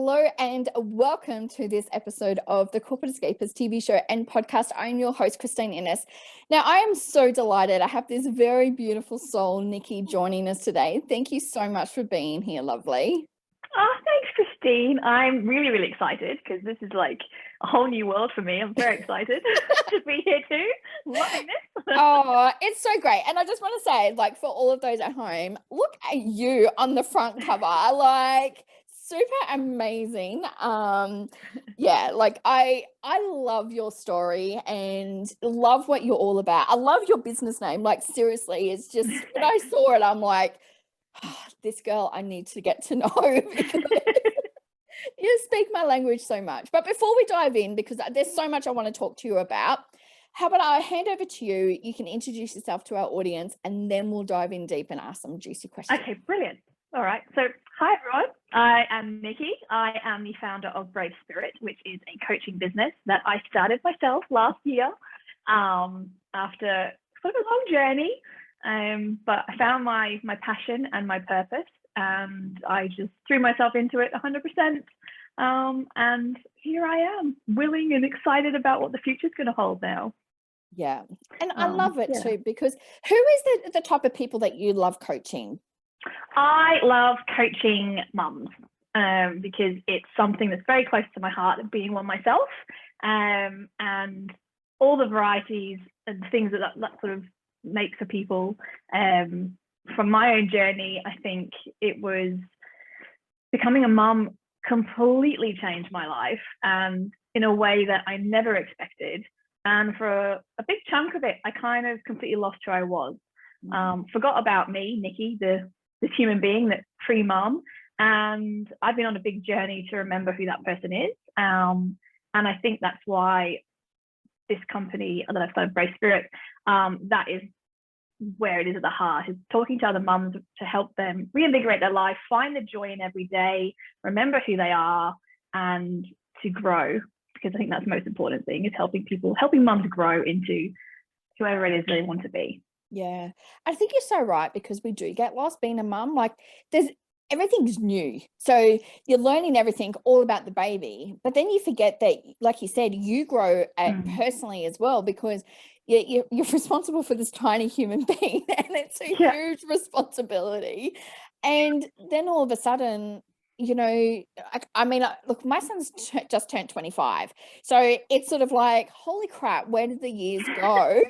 Hello and welcome to this episode of the Corporate Escapists TV show and podcast. I'm your host, Christine Innes. Now, I am so delighted. I have this very beautiful soul, Nicki, joining us today. Thank you so much for being here, lovely. Oh, thanks, Christine. I'm really, really excited because this is like a whole new world for me. I'm very excited to be here too. Loving this. Oh, it's so great. And I just want to say, like, for all of those at home, look at you on the front cover. Like, super amazing. Yeah, like I love your story and love what you're all about. I love your business name. Like, seriously, it's just when I saw it, I'm like, oh, this girl I need to get to know because you speak my language so much. But before we dive in, because there's so much I want to talk to you about, how about I hand over to you? You can introduce yourself to our audience and then we'll dive in deep and ask some juicy questions. Okay, brilliant. All right. So, hi, everyone. I am Nicki. I am the founder of Brave Spirit, which is a coaching business that I started myself last year after sort of a long journey. But I found my passion and my purpose, and I just threw myself into it 100%. And here I am, willing and excited about what the future is going to hold now. Yeah. And I love it too, because who is the type of people that you love coaching? I love coaching mums because it's something that's very close to my heart, being one myself, and all the varieties and things that sort of make for people. From my own journey, I think it was becoming a mum completely changed my life, and in a way that I never expected. And for a big chunk of it, I kind of completely lost who I was. Forgot about me, Nicki, the human being, that pre-mum. And I've been on a big journey to remember who that person is. And I think that's why this company that I've started, Brave Spirit, that is where it is at the heart, is talking to other mums to help them reinvigorate their life, find the joy in every day, remember who they are, and to grow. Because I think that's the most important thing, is helping mums grow into whoever it is they want to be. Yeah, I think you're so right, because we do get lost being a mum. Like, everything's new, so you're learning everything all about the baby, but then you forget that, like you said, you grow personally as well, because you're responsible for this tiny human being, and it's a huge responsibility. And then all of a sudden, you know, I mean, look, my son's just turned 25, so it's sort of like, holy crap, where did the years go?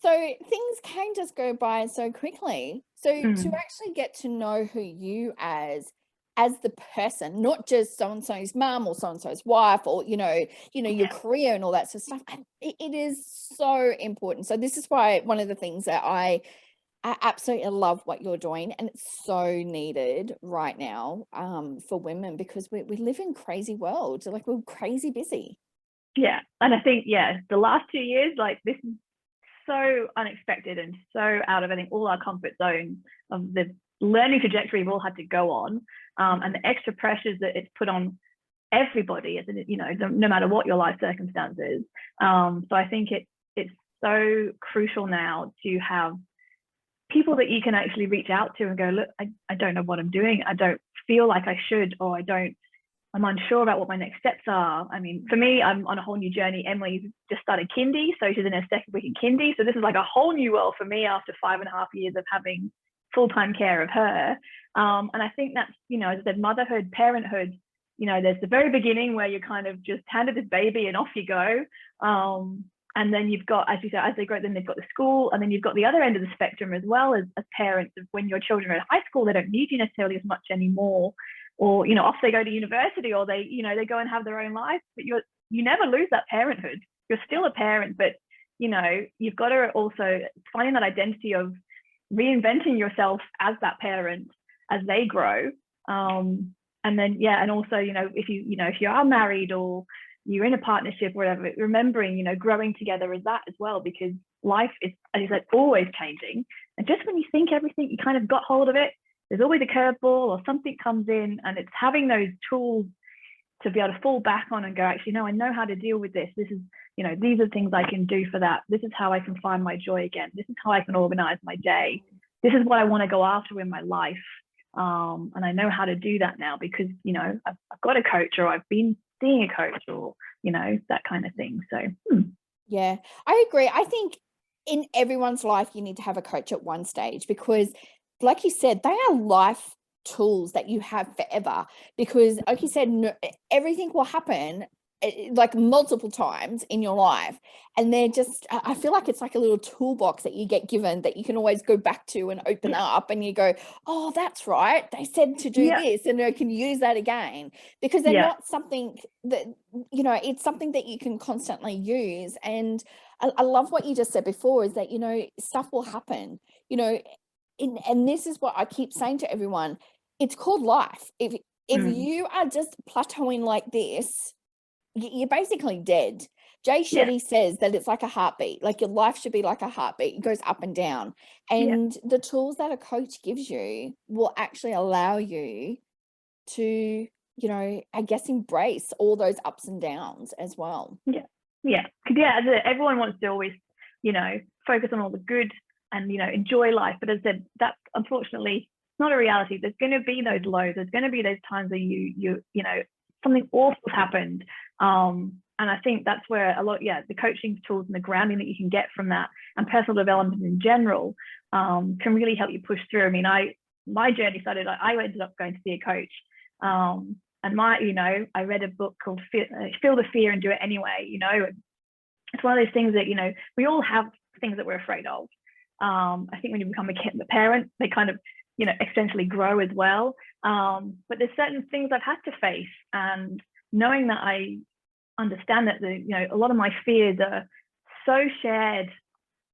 So things can just go by so quickly. So to actually get to know who you as the person, not just so-and-so's mum or so-and-so's wife, or, your career and all that sort of stuff, it is so important. So this is why one of the things that I absolutely love what you're doing, and it's so needed right now for women, because we live in crazy world. Like, we're crazy busy. Yeah. And I think, the last 2 years, like, this is so unexpected and so out of, I think, all our comfort zone of the learning trajectory we've all had to go on, and the extra pressures that it's put on everybody, no matter what your life circumstances. So I think it's so crucial now to have people that you can actually reach out to and go, look, I don't know what I'm doing. I don't feel like I should, or I'm unsure about what my next steps are. I mean, for me, I'm on a whole new journey. Emily's just started Kindy, so she's in her second week in Kindy. So this is like a whole new world for me after 5.5 years of having full-time care of her. And I think that's, as I said, motherhood, parenthood, there's the very beginning where you're kind of just handed this baby and off you go. And then you've got, as you said, as they grow, then they've got the school, and then you've got the other end of the spectrum as well, as parents. Of when your children are at high school, they don't need you necessarily as much anymore. Or, off they go to university, or they go and have their own life, but you never lose that parenthood. You're still a parent, but, you've got to also finding that identity of reinventing yourself as that parent as they grow. And then, and also, if you are married or you're in a partnership or whatever, remembering, growing together as that as well, because life is, as you said, always changing. And just when you think everything, you kind of got hold of it, there's always a curveball or something comes in, and it's having those tools to be able to fall back on and go, actually, no, I know how to deal with this. This is, these are things I can do for that. This is how I can find my joy again. This is how I can organize my day. This is what I want to go after in my life. And I know how to do that now because, you know, I've got a coach, or I've been seeing a coach, or, you know, that kind of thing. So, Yeah, I agree. I think in everyone's life, you need to have a coach at one stage because, like you said, they are life tools that you have forever. Because, like you said, everything will happen like multiple times in your life. And they're just, I feel like it's like a little toolbox that you get given that you can always go back to and open up, and you go, oh, that's right. They said to do this, and I can use that again, because they're not something that, you know, it's something that you can constantly use. And I love what you just said before, is that, you know, stuff will happen, you know, and this is what I keep saying to everyone. It's called life. If you are just plateauing like this, you're basically dead. Jay Shetty says that it's like a heartbeat. Like your life should be like a heartbeat. It goes up and down. And the tools that a coach gives you will actually allow you to, you know, I guess, embrace all those ups and downs as well. Because everyone wants to always, you know, focus on all the good and, you know, enjoy life. But as I said, that's unfortunately not a reality. There's going to be those lows. There's going to be those times where you know, something awful happened. And I think that's where a lot, the coaching tools and the grounding that you can get from that, and personal development in general, can really help you push through. I mean, my journey started, I ended up going to see a coach. And you know, I read a book called Feel the Fear and Do It Anyway. You know, it's one of those things that, you know, we all have things that we're afraid of. I think when you become a parent, they kind of, you know, exponentially grow as well. But there's certain things I've had to face, and knowing that I understand that you know, a lot of my fears are so shared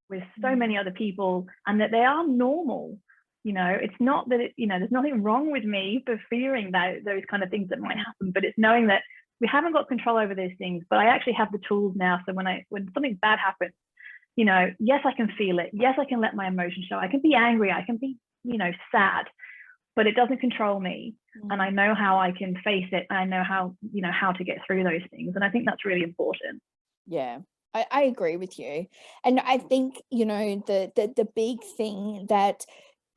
with so many other people, and that they are normal. You know, it's not that you know, there's nothing wrong with me for fearing those kind of things that might happen, but it's knowing that we haven't got control over those things. But I actually have the tools now, so when something bad happens, you know, yes, I can feel it. Yes, I can let my emotions show. I can be angry. I can be, you know, sad, but it doesn't control me. And I know how I can face it. And I know how, you know, how to get through those things. And I think that's really important. Yeah, I agree with you. And I think, you know, the big thing that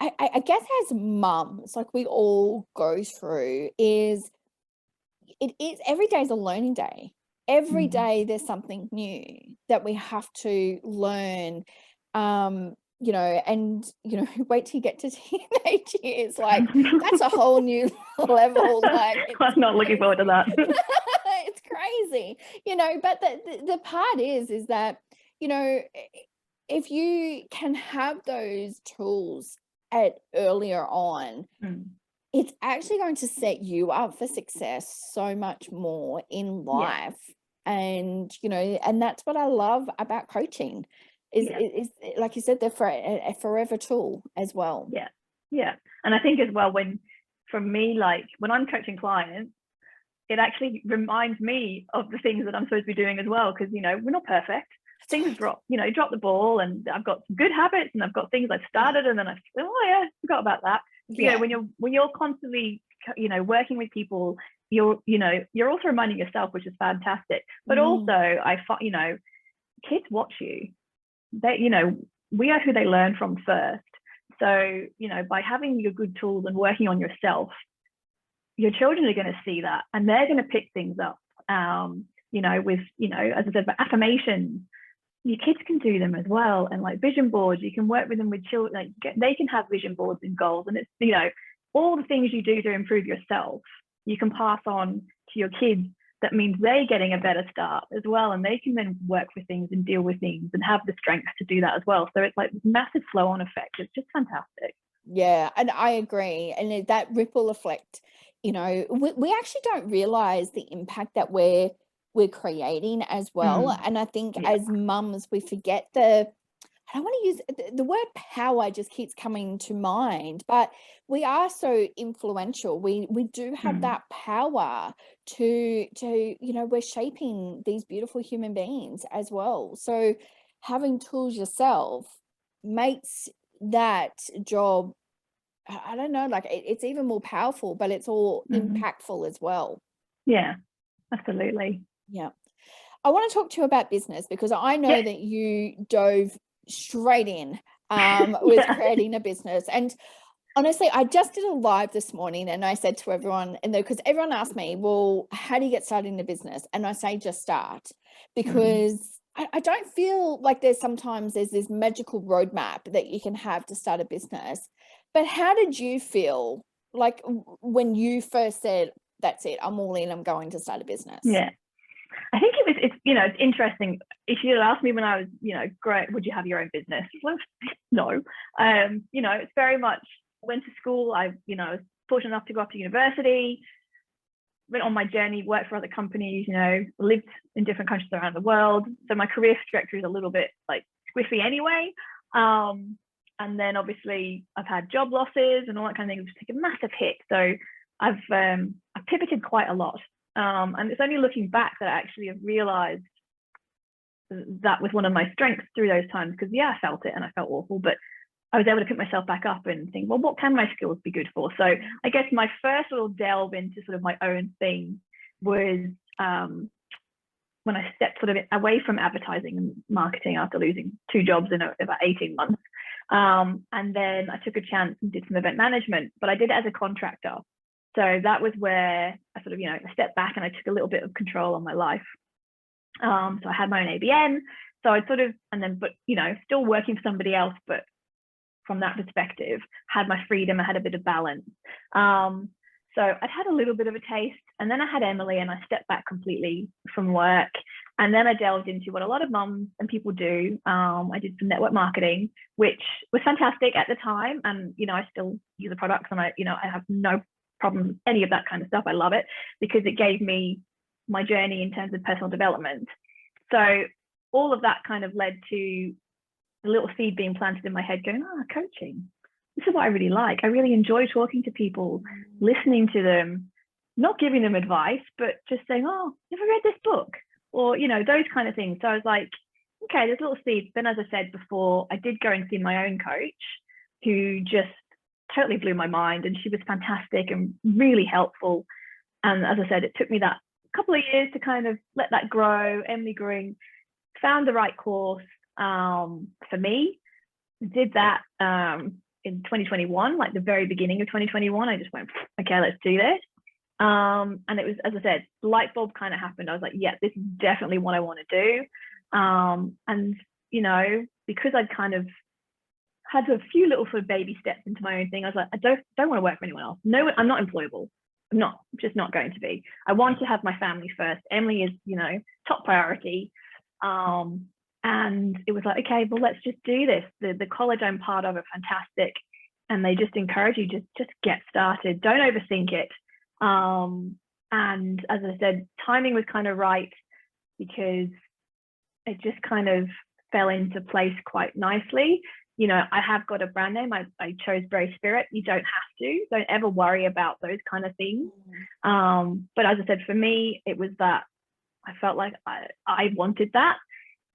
I guess as mums, like we all go through, is it is every day is a learning day. Every day there's something new that we have to learn. You know, and, you know, wait till you get to teenage years. Like, that's a whole new level. Like, I'm not looking forward to that. It's crazy, you know, but the part is that, you know, if you can have those tools at earlier on, it's actually going to set you up for success so much more in life. And, you know, and that's what I love about coaching. Is like you said, they're for a forever tool as well. And I think as well, from me, like when I'm coaching clients, it actually reminds me of the things that I'm supposed to be doing as well, because, you know, we're not perfect. Things drop the ball, and I've got some good habits, and I've got things I've started, and then I forgot about that. You know, when you're constantly, you know, working with people, you're also reminding yourself, which is fantastic. But also, you know, kids watch you. They, you know, we are who they learn from first. So, you know, by having your good tools and working on yourself, your children are going to see that, and they're going to pick things up. You know, with, you know, as I said, affirmations, your kids can do them as well. And like vision boards, you can work with them with children. Like they can have vision boards and goals, and it's, you know, all the things you do to improve yourself, you can pass on to your kids. That means they're getting a better start as well, and they can then work with things and deal with things and have the strength to do that as well. So it's like this massive flow-on effect. It's just fantastic. Yeah, and I agree. And that ripple effect, you know, we actually don't realize the impact that we're creating as well. And I think as mums, we forget I don't want to use the word power, just keeps coming to mind, but we are so influential. We do have that power to, you know, we're shaping these beautiful human beings as well. So having tools yourself makes that job, I don't know, like it's even more powerful, but it's all impactful as well. Yeah, absolutely. Yeah. I want to talk to you about business, because I know that you dove straight in with creating a business. And Honestly, I just did a live this morning and I said to everyone, and because everyone asked me, well, how do you get started in a business? And I say, just start, because I don't feel like sometimes there's this magical roadmap that you can have to start a business. But how did you feel like when you first said, that's it, I'm all in, I'm going to start a business? Yeah. I think it's it's interesting. If you had asked me when I was, great, would you have your own business? Well, no. It's very much went to school. I was fortunate enough to go off to university, went on my journey, worked for other companies, lived in different countries around the world. So my career trajectory is a little bit like squiffy anyway. And then obviously I've had job losses and all that kind of thing, which take a massive hit. So I've pivoted quite a lot. And it's only looking back that I actually have realized that was one of my strengths through those times, because I felt it and I felt awful, but I was able to pick myself back up and think, well, what can my skills be good for? So I guess my first little delve into sort of my own thing was when I stepped sort of away from advertising and marketing after losing 2 jobs in about 18 months. And then I took a chance and did some event management, but I did it as a contractor. So that was where I sort of, I stepped back and I took a little bit of control on my life. So I had my own ABN. So I sort of, but still working for somebody else, but from that perspective, had my freedom, I had a bit of balance. So I'd had a little bit of a taste, and then I had Emily and I stepped back completely from work. And then I delved into what a lot of mums and people do. I did some network marketing, which was fantastic at the time. And, I still use the products, and I have no problem with any of that kind of stuff. I love it because it gave me my journey in terms of personal development. So all of that kind of led to a little seed being planted in my head going, coaching. This is what I really like. I really enjoy talking to people, listening to them, not giving them advice, but just saying, oh, have you read this book? Or, those kind of things. So I was like, okay, there's little seeds. Then, as I said before, I did go and see my own coach, who just totally blew my mind. And she was fantastic and really helpful. And as I said, it took me that couple of years to kind of let that grow. Emily Green found the right course for me. Did that in 2021, like the very beginning of 2021. I just went, okay, let's do this. And it was, as I said, light bulb kind of happened. I was like, yeah, this is definitely what I want to do. And because I'd kind of had a few little sort of baby steps into my own thing, I was like, I don't want to work for anyone else. No, I'm not employable. I'm just not going to be. I want to have my family first. Emily is, top priority. And it was like, okay, well, let's just do this. The college I'm part of are fantastic, and they just encourage you just get started. Don't overthink it. And as I said, timing was kind of right, because it just kind of fell into place quite nicely. I have got a brand name. I chose Brave Spirit. You don't have to. Don't ever worry about those kind of things. But as I said, for me, it was that I felt like I wanted that.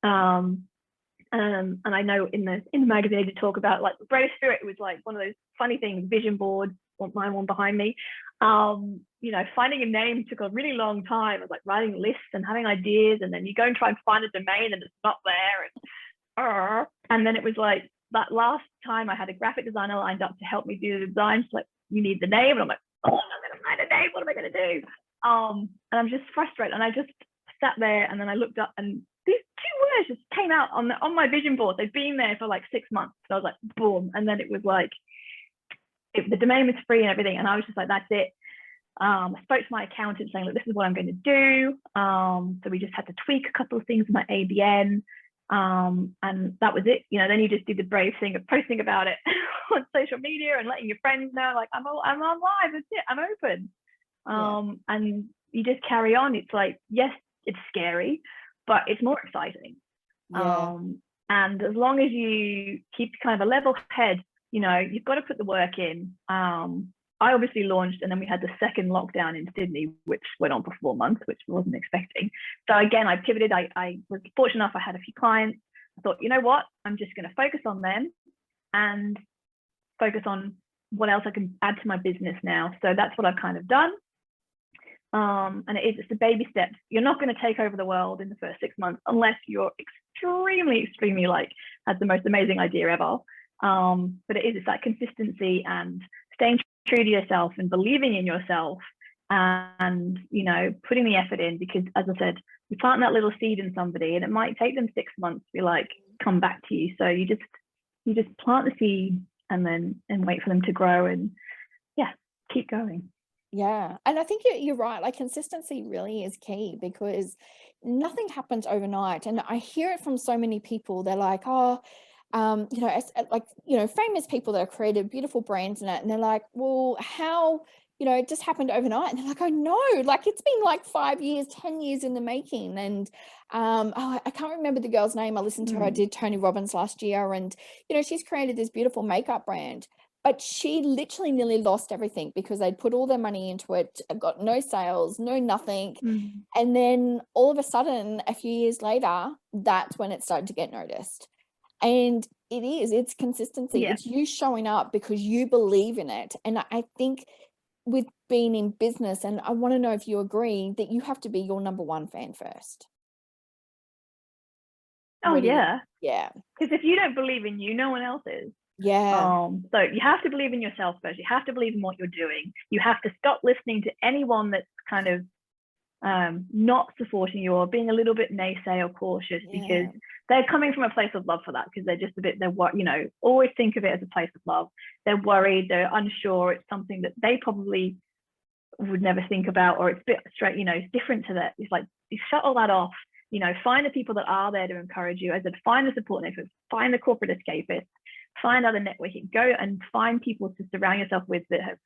And I know in the magazine they did talk about, like, Brave Spirit was like one of those funny things, vision board, mine one behind me. Finding a name took a really long time. I was like writing lists and having ideas, and then you go and try and find a domain and it's not there. And then it was like that last time I had a graphic designer lined up to help me do the design. She's like, you need the name. And I'm like, oh, I'm not going to find a name. What am I going to do? And I'm just frustrated. And I just sat there, and then I looked up, and these 2 words just came out on my vision board. They've been there for like 6 months. So I was like, boom. And then it was like, the domain was free and everything. And I was just like, that's it. I spoke to my accountant saying, look, this is what I'm going to do. So we just had to tweak a couple of things in my ABN. And that was it. Then you just do the brave thing of posting about it on social media and letting your friends know, like, I'm on live. That's it. I'm open. And you just carry on. It's like, yes, it's scary, but it's more exciting. And as long as you keep kind of a level head, you've got to put the work in. I obviously launched, and then we had the second lockdown in Sydney, which went on for 4 months, which I wasn't expecting. So again, I pivoted. I was fortunate enough. I had a few clients. I thought, you know what? I'm just going to focus on them and focus on what else I can add to my business now. So that's what I've kind of done. And it's the baby steps. You're not going to take over the world in the first 6 months unless you're extremely, extremely, like, had the most amazing idea ever. But it's that consistency and staying true to yourself and believing in yourself, and putting the effort in, because as I said, you plant that little seed in somebody and it might take them 6 months to be like, come back to you. So you just plant the seed and wait for them to grow, and keep going. Yeah. And I think you're right. Like, consistency really is key, because nothing happens overnight. And I hear it from so many people. They're like, oh, famous people that have created beautiful brands and they're like, well, how, it just happened overnight. And they're like, oh no, like it's been like 5 years, 10 years in the making. And I can't remember the girl's name. I listened to her. I did Tony Robbins last year, and she's created this beautiful makeup brand. But she literally nearly lost everything because they'd put all their money into it, got no sales, no nothing. And then all of a sudden, a few years later, that's when it started to get noticed. And it's consistency. Yeah. It's you showing up because you believe in it. And I think with being in business, and I want to know if you agree, that you have to be your number one fan first. Oh, yeah. Yeah. Because if you don't believe in you, no one else is. Yeah. So you have to believe in yourself first. You have to believe in what you're doing. You have to stop listening to anyone that's kind of not supporting you or being a little bit naysay or cautious, because they're coming from a place of love for that, because they're just always think of it as a place of love. They're worried, they're unsure, it's something that they probably would never think about, or it's a bit straight, it's different to that. It's like, you shut all that off, find the people that are there to encourage you. As I said, find the support network, find the corporate escapists, find other networking, go and find people to surround yourself with that have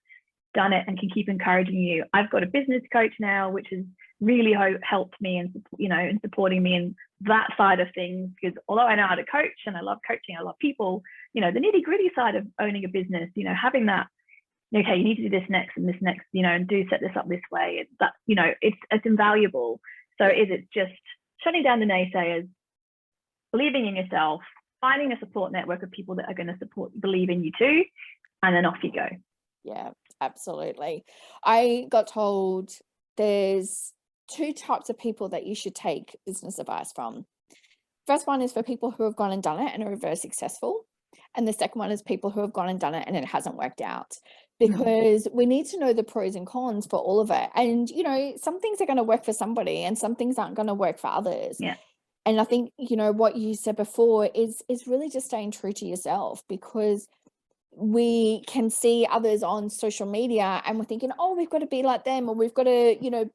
done it and can keep encouraging you. I've got a business coach now, which has really helped me and in supporting me in that side of things, because although I know how to coach and I love coaching, I love people, the nitty gritty side of owning a business, having that, okay, you need to do this next and this next, and do set this up this way, and that, it's invaluable. So it's just shutting down the naysayers, believing in yourself, finding a support network of people that are going to believe in you too, and then off you go. Yeah, absolutely. I got told there's 2 types of people that you should take business advice from. First one is for people who have gone and done it and are very successful. And the second one is people who have gone and done it and it hasn't worked out, because we need to know the pros and cons for all of it. And, some things are going to work for somebody and some things aren't going to work for others. Yeah. And I think, what you said before is really just staying true to yourself, because we can see others on social media and we're thinking, oh, we've got to be like them, or we've got to,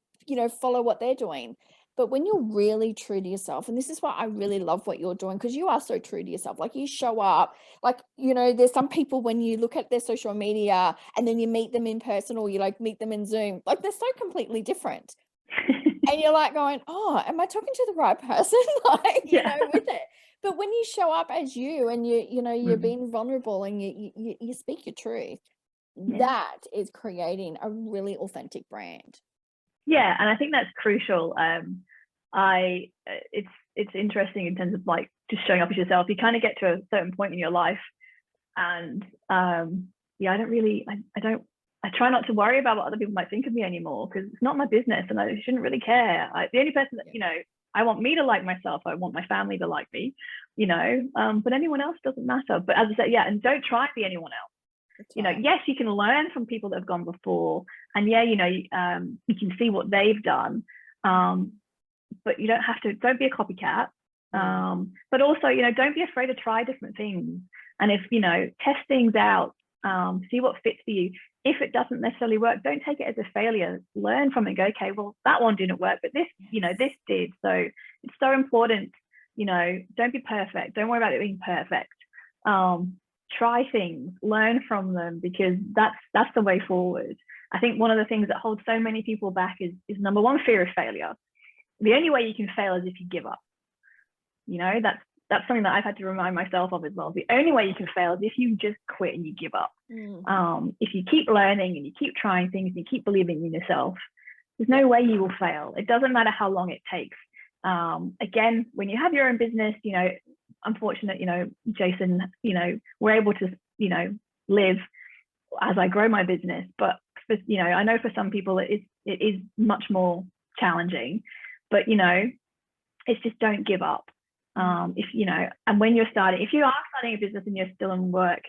follow what they're doing. But when you're really true to yourself, and this is why I really love what you're doing, because you are so true to yourself, like you show up, like, there's some people when you look at their social media and then you meet them in person, or you like meet them in Zoom, like they're so completely different. And you're like going, oh, am I talking to the right person? Like, with it. But when you show up as you and you're being vulnerable and you speak your truth, that is creating a really authentic brand. Yeah, and I think that's crucial. It's interesting in terms of like just showing up as yourself. You kind of get to a certain point in your life, and I try not to worry about what other people might think of me anymore, because it's not my business and I shouldn't really care. The only person that, I want me to like myself. I want my family to like me, but anyone else doesn't matter. But as I said, and don't try to be anyone else. Right. Yes, you can learn from people that have gone before, and you can see what they've done. But you don't be a copycat. But also, don't be afraid to try different things. And if, test things out, see what fits for you. If it doesn't necessarily work, don't take it as a failure. Learn from it and go, okay, well, that one didn't work, but this, this did. So it's so important, don't be perfect. Don't worry about it being perfect. Try things, learn from them, because that's the way forward. I think one of the things that holds so many people back is number one, fear of failure. The only way you can fail is if you give up. That's something that I've had to remind myself of as well. The only way you can fail is if you just quit and you give up. If you keep learning and you keep trying things and you keep believing in yourself, there's no way you will fail. It doesn't matter how long it takes. Again, when you have your own business, unfortunate, Jason, we're able to, live as I grow my business. But, I know for some people it is much more challenging, but, it's just don't give up. If you know, and when you're starting, if you are starting a business and you're still in work,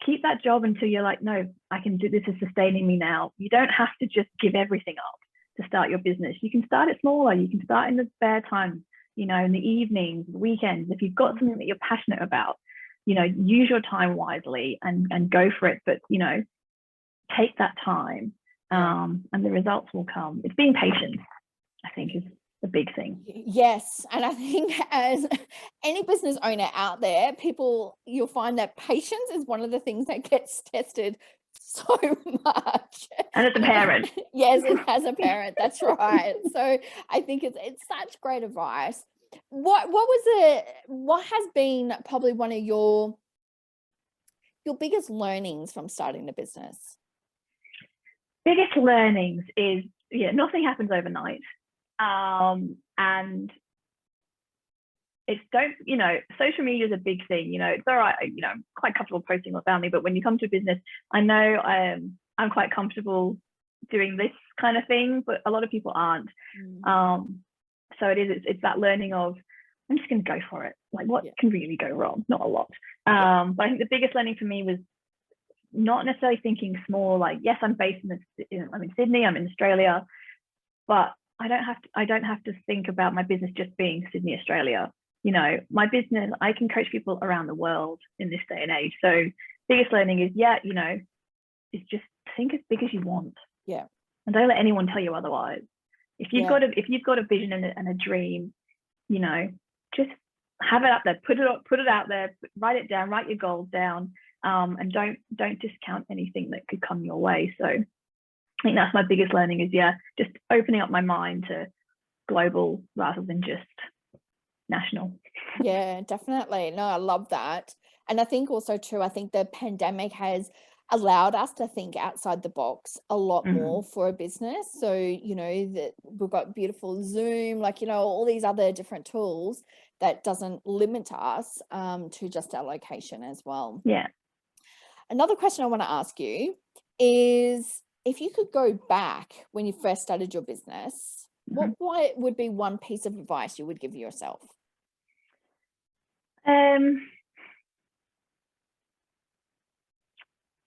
keep that job until you're like, no, I can do this, is sustaining me now. You don't have to just give everything up to start your business. You can start it smaller. You can start in the spare time, you know, in the evenings, the weekends. If you've got something that you're passionate about, you know, use your time wisely and go for it. But, you know, take that time, and the results will come. It's being patient, I think, is the big thing. Yes. And I think as any business owner out there, you'll find that patience is one of the things that gets tested so much. And as a parent. Yes, and as a parent, that's right. So I think it's such great advice. What has been probably one of your biggest learnings from starting the business? Biggest learnings is, nothing happens overnight. And it's social media is a big thing. You know, it's all right. You know, I'm quite comfortable posting with family, but when you come to a business, I know I'm quite comfortable doing this kind of thing, but a lot of people aren't. So it's that learning of, I'm just going to go for it. Like, what can really go wrong? Not a lot. But I think the biggest learning for me was not necessarily thinking small. Like, yes, I'm based I'm in Sydney, I'm in Australia, but I don't have to think about my business just being Sydney, Australia. You know, my business, I can coach people around the world in this day and age. So biggest learning is, is just think as big as you want. Yeah. And don't let anyone tell you otherwise. If you've got a vision and a dream, you know, just have it up there, put it out there, write it down, write your goals down, and don't discount anything that could come your way. So I think that's my biggest learning is, just opening up my mind to global rather than just national. Yeah, definitely. No, I love that. And I think also too, I think the pandemic has allowed us to think outside the box a lot more for a business. So, you know, that we've got beautiful Zoom, like, you know, all these other different tools that doesn't limit us to just our location as well. Yeah. Another question I want to ask you is, if you could go back when you first started your business, what would be one piece of advice you would give yourself?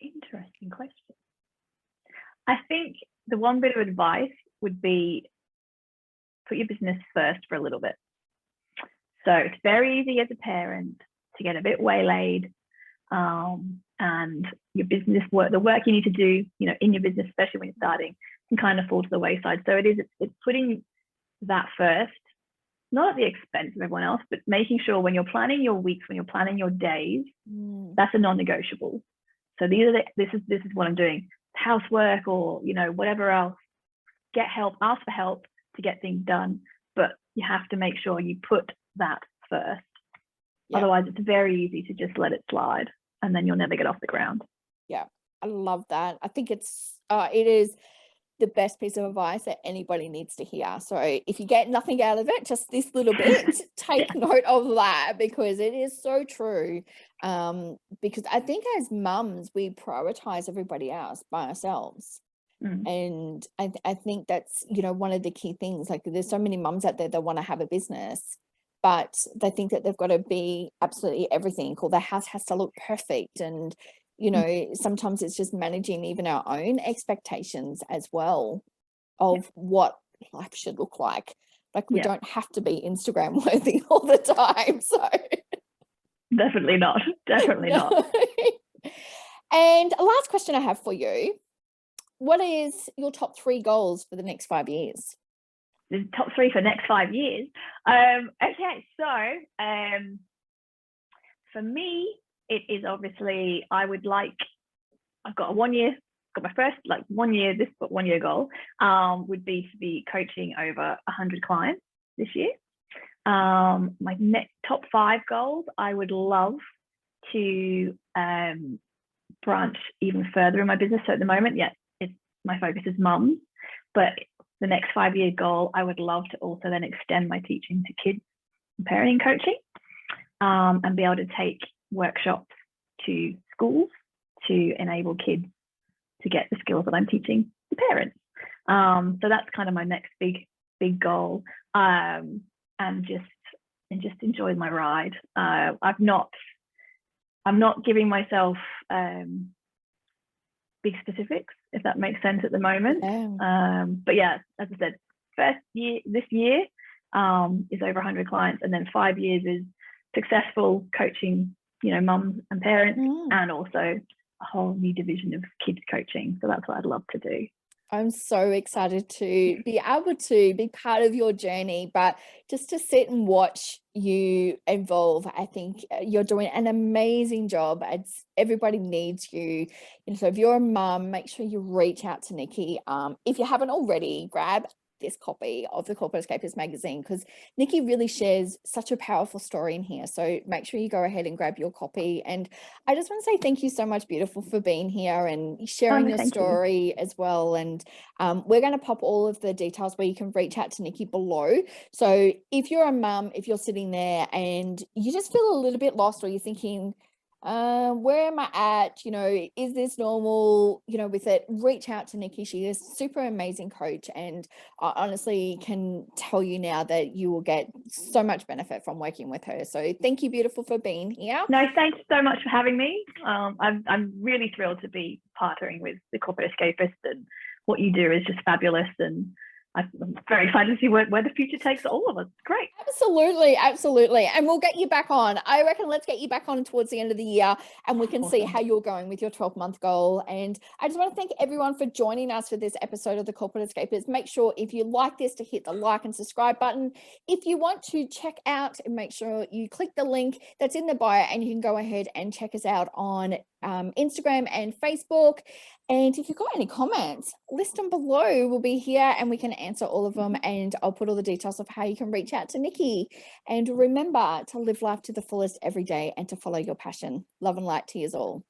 Interesting question. I think the one bit of advice would be put your business first for a little bit. So it's very easy as a parent to get a bit waylaid, and your business work, the work you need to do, you know, in your business, especially when you're starting, can kind of fall to the wayside. So it's putting that first, not at the expense of everyone else, but making sure when you're planning your weeks, when you're planning your days, that's a non-negotiable. So this is what I'm doing. Housework or, you know, whatever else. Get help, ask for help to get things done, but you have to make sure you put that first. Otherwise, it's very easy to just let it slide, and then you'll never get off the ground. Yeah, I love that. I think it is the best piece of advice that anybody needs to hear. So if you get nothing out of it, just this little bit, take note of that, because it is so true. Because I think as mums, we prioritize everybody else by ourselves. And I think that's, you know, one of the key things. Like, there's so many mums out there that want to have a business, but they think that they've got to be absolutely everything, or the house has to look perfect. And, you know, sometimes it's just managing even our own expectations as well of what life should look like. Like, we don't have to be Instagram worthy all the time. So definitely not. Definitely not. And a last question I have for you. What is your top 3 goals for the next 5 years? The top 3 for the next 5 years. Okay, so for me, it is obviously, I've got my first 1 year, this 1 year goal would be to be coaching over 100 clients this year. My next top 5 goals, I would love to branch even further in my business. So at the moment, my focus is mums, but the next 5-year goal, I would love to also then extend my teaching to kids and parenting coaching, and be able to take workshops to schools to enable kids to get the skills that I'm teaching to parents. So that's kind of my next big goal. And just and just enjoy my ride. I'm not giving myself big specifics, if that makes sense at the moment. But yeah, as I said, this year is over 100 clients, and then 5 years is successful coaching, mums and parents, and also a whole new division of kids coaching. So that's what I'd love to do. I'm so excited to be able to be part of your journey, but just to sit and watch you evolve. I think you're doing an amazing job. Everybody needs you. So if you're a mum, make sure you reach out to Nicki. If you haven't already, grab this copy of the Corporate Escapists magazine, because Nicki really shares such a powerful story in here. So make sure you go ahead and grab your copy. And I just want to say thank you so much, beautiful, for being here and sharing your story as well. And we're going to pop all of the details where you can reach out to Nicki below. So if you're a mum, if you're sitting there and you just feel a little bit lost, or you're thinking, where am I at? Is this normal? With it, reach out to Nicki. She is a super amazing coach, and I honestly can tell you now that you will get so much benefit from working with her. So thank you, beautiful, for being here. No, thanks so much for having me. I'm really thrilled to be partnering with the Corporate Escapists, and what you do is just fabulous, and I'm very excited to see where the future takes all of us. Great. Absolutely. And we'll get you back on. I reckon let's get you back on towards the end of the year, and we can see how you're going with your 12-month goal. And I just want to thank everyone for joining us for this episode of the Corporate Escapists. Make sure, if you like this, to hit the like and subscribe button. If you want to check out, make sure you click the link that's in the bio, and you can go ahead and check us out on Instagram and Facebook. And if you've got any comments, list them below. We'll be here and we can answer all of them, and I'll put all the details of how you can reach out to Nicki. And remember to live life to the fullest every day and to follow your passion. Love and light to you all.